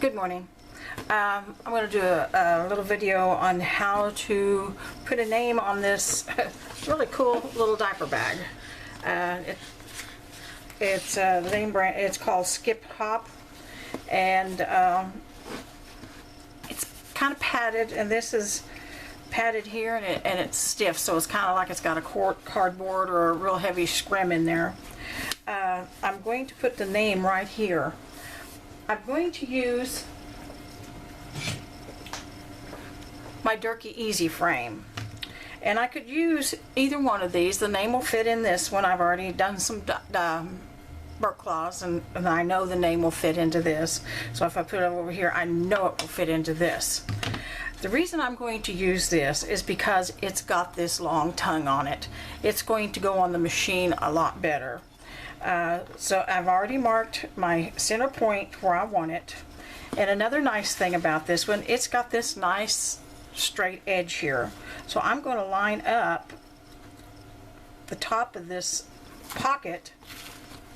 Good morning. I'm going to do a little video on how to put a name on this really cool little diaper bag. It's the name brand. It's called Skip Hop, and it's kind of padded, and this is padded here, and it's stiff, so it's kind of like it's got a cardboard or a real heavy scrim in there. I'm going to put the name right here. I'm going to use my Durkee EZ frame, and I could use either one of these. The name will fit in this one. I've already done some burr claws, and I know the name will fit into this. So if I put it over here, I know it will fit into this. The reason I'm going to use this is because it's got this long tongue on it. It's going to go on the machine a lot better. So I've already marked my center point where I want it. And another nice thing about this one, it's got this nice straight edge here. So I'm going to line up the top of this pocket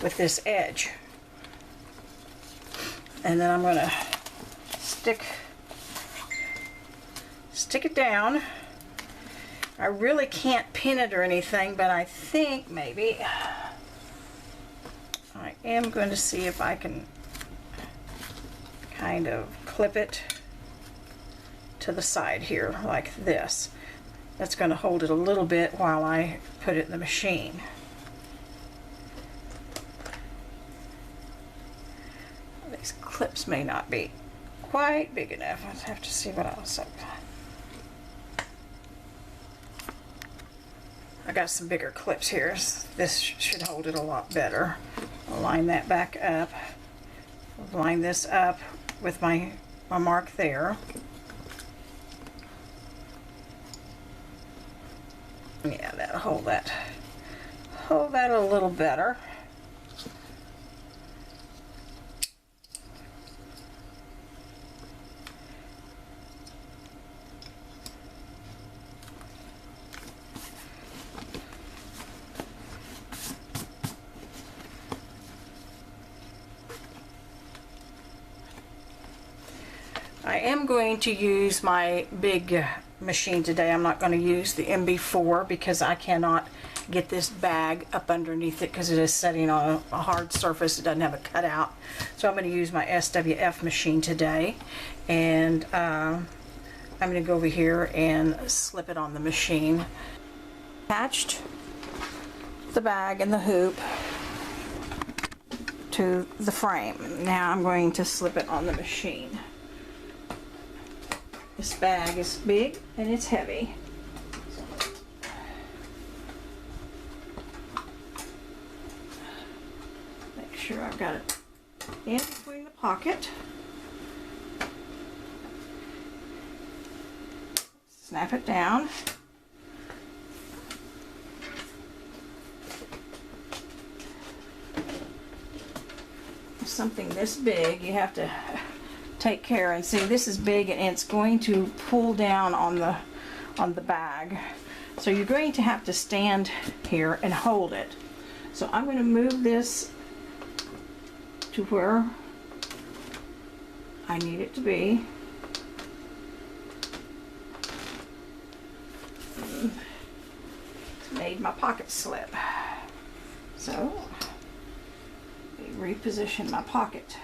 with this edge. And then I'm going to stick it down. I really can't pin it or anything, but I think maybe I am going to see if I can kind of clip it to the side here like this. That's going to hold it a little bit while I put it in the machine. These clips may not be quite big enough. I'll have to see what else I've got. I got some bigger clips here. This should hold it a lot better. I'll line that back up. I'll line this up with my mark there. Yeah, that'll hold that a little better. I am going to use my big machine today. I'm not going to use the MB4 because I cannot get this bag up underneath it because it is sitting on a hard surface. It doesn't have a cutout. So I'm going to use my SWF machine today, and I'm going to go over here and slip it on the machine. Attached the bag and the hoop to the frame. Now I'm going to slip it on the machine. This bag is big and it's heavy. Make sure I've got it in between the pocket. Snap it down. Something this big, you have to take care, and see, this is big and it's going to pull down on the bag, so you're going to have to stand here and hold it. So I'm going to move this to where I need it to be. It's made my pocket slip, so reposition my pocket.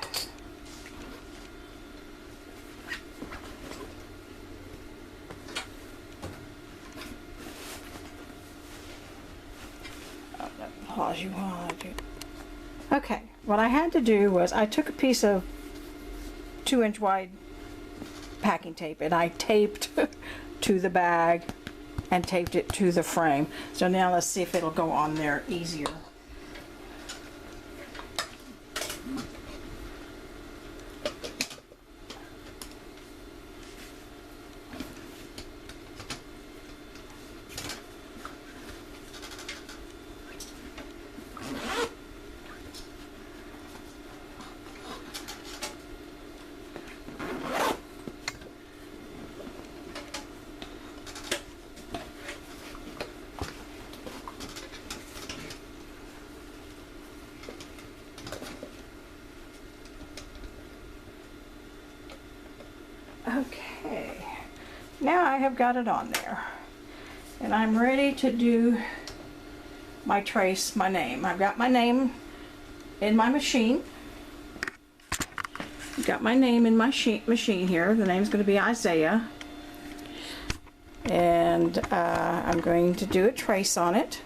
Pause you while I do. Okay, what I had to do was I took a piece of 2-inch wide packing tape and I taped to the bag and taped it to the frame. So now let's see if it'll go on there easier. Okay, now I have got it on there, and I'm ready to do my trace, my name. I've got my name in my machine. I've got my name in my machine here. The name's going to be Isaiah, and I'm going to do a trace on it.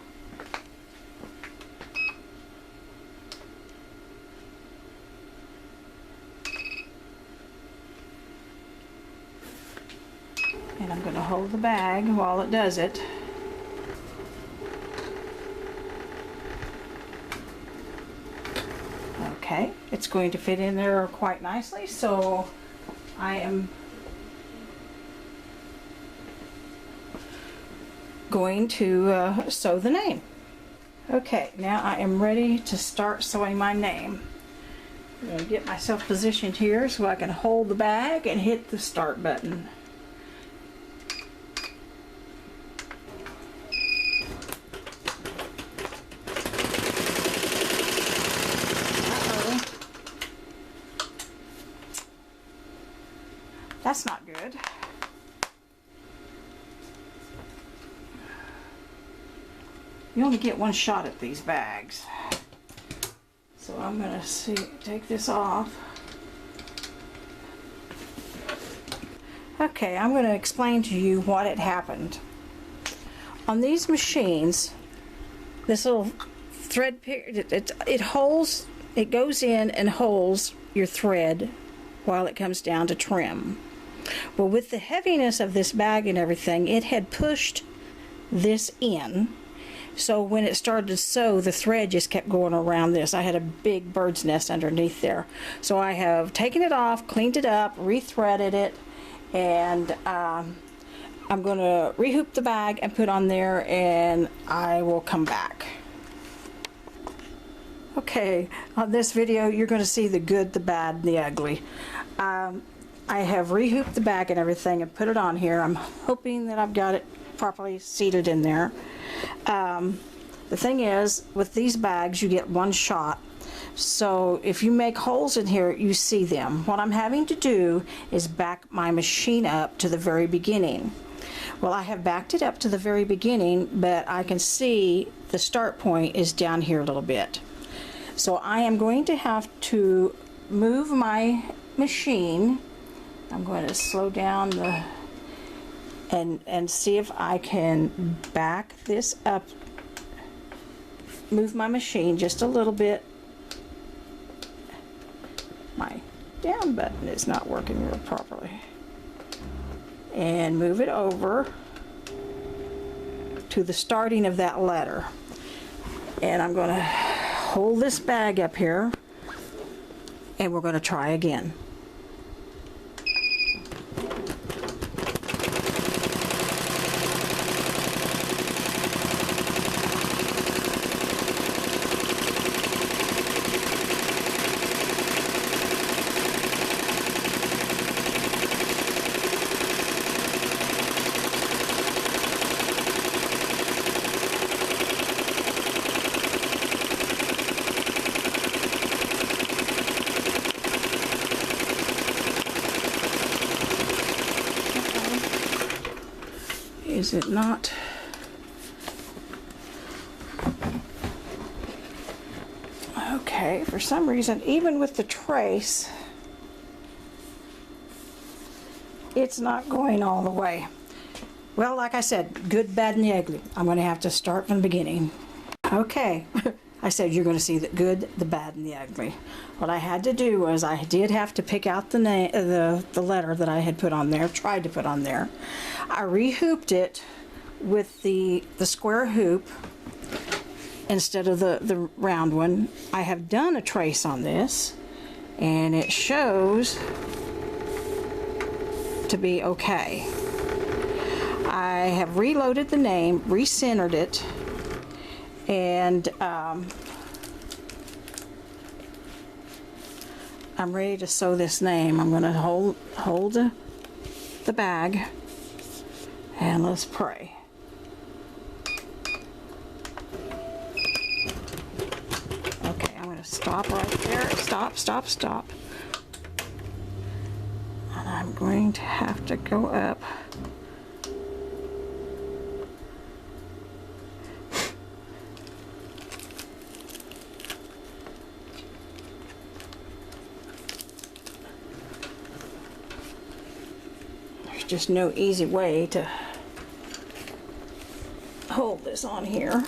And I'm going to hold the bag while it does it. Okay, it's going to fit in there quite nicely, so I am going to sew the name. Okay, now I am ready to start sewing my name. I'm going to get myself positioned here so I can hold the bag and hit the start button. That's not good. You only get one shot at these bags. So I'm going to take this off. Okay, I'm going to explain to you what had happened. On these machines, this little thread picker, it goes in and holds your thread while it comes down to trim. Well, with the heaviness of this bag and everything, it had pushed this in. So when it started to sew, the thread just kept going around this. I had a big bird's nest underneath there. So I have taken it off, cleaned it up, rethreaded it, and I'm going to rehoop the bag and put on there, and I will come back. Okay, on this video you're going to see the good, the bad, and the ugly. I have rehooped the bag and everything and put it on here. I'm hoping that I've got it properly seated in there. The thing is, with these bags you get one shot, so if you make holes in here you see them. What I'm having to do is back my machine up to the very beginning. Well, I have backed it up to the very beginning, but I can see the start point is down here a little bit. So I am going to have to move my machine. I'm going to slow down and see if I can back this up. Move my machine just a little bit. My down button is not working real properly. And move it over to the starting of that letter. And I'm going to hold this bag up here, and we're going to try again. Is it not? Okay, for some reason, even with the trace, it's not going all the way. Well, like I said, good, bad, and the ugly. I'm going to have to start from the beginning. Okay, I said you're going to see the good, the bad, and the ugly. What I had to do was I did have to pick out the name, the letter that I had put on there, tried to put on there. I rehooped it with the square hoop instead of the round one. I have done a trace on this, and it shows to be okay. I have reloaded the name, recentered it, and I'm ready to sew this name. I'm going to hold the bag, and let's pray. Okay, I'm going to stop right there. Stop. And I'm going to have to go up. There's just no easy way to hold this on here.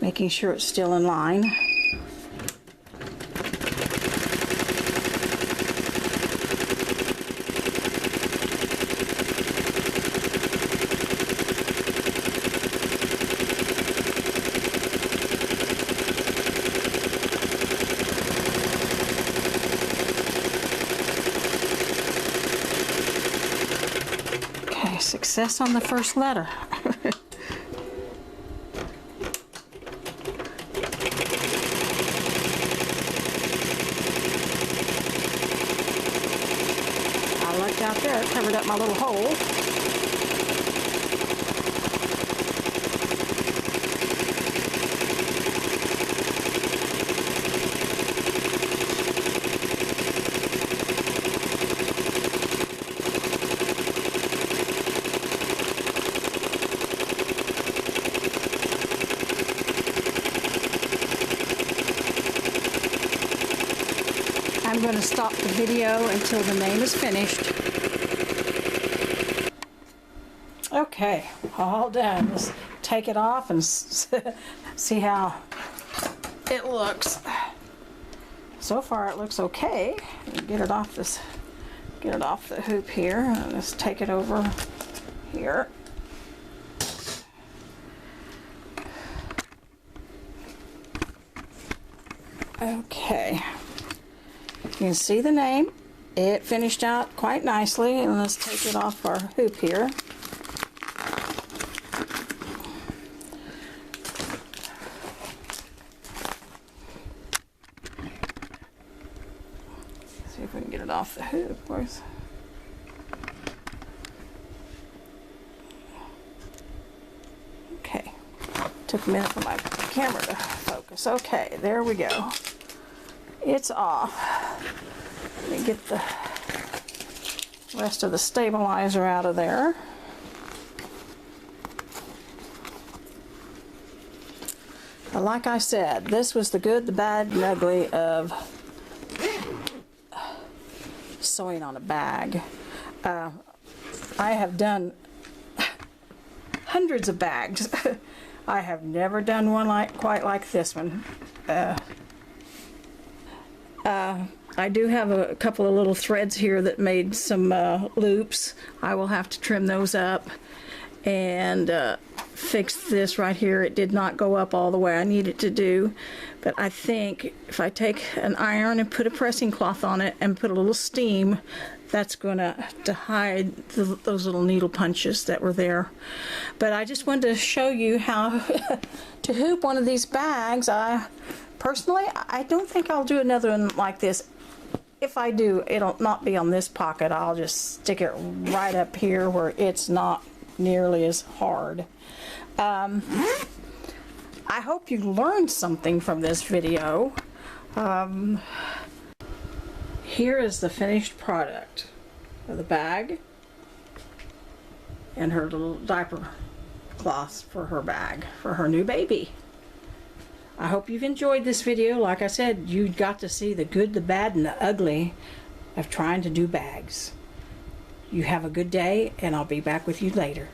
Making sure it's still in line. Okay, success on the first letter. Out there, it covered up my little hole. I'm going to stop the video until the name is finished. Okay, all done. Let's take it off and see how it looks. So far, it looks okay. Get it off the hoop here. And let's take it over here. Okay. You can see the name. It finished out quite nicely, and let's take it off our hoop here. See if we can get it off the hoop. Okay. Took a minute for my camera to focus. Okay, there we go. It's off. Let me get the rest of the stabilizer out of there. But like I said, this was the good, the bad, and ugly of sewing on a bag. I have done hundreds of bags. I have never done one quite like this one. I do have a couple of little threads here that made some loops. I will have to trim those up and fix this right here. It did not go up all the way I need it to do, but I think if I take an iron and put a pressing cloth on it and put a little steam, that's going to hide those little needle punches that were there. But I just wanted to show you how to hoop one of these bags. Personally, I don't think I'll do another one like this. If I do, it'll not be on this pocket. I'll just stick it right up here where it's not nearly as hard. I hope you learned something from this video. Here is the finished product of the bag and her little diaper cloth for her bag, for her new baby. I hope you've enjoyed this video. Like I said, you got to see the good, the bad, and the ugly of trying to do bags. You have a good day, and I'll be back with you later.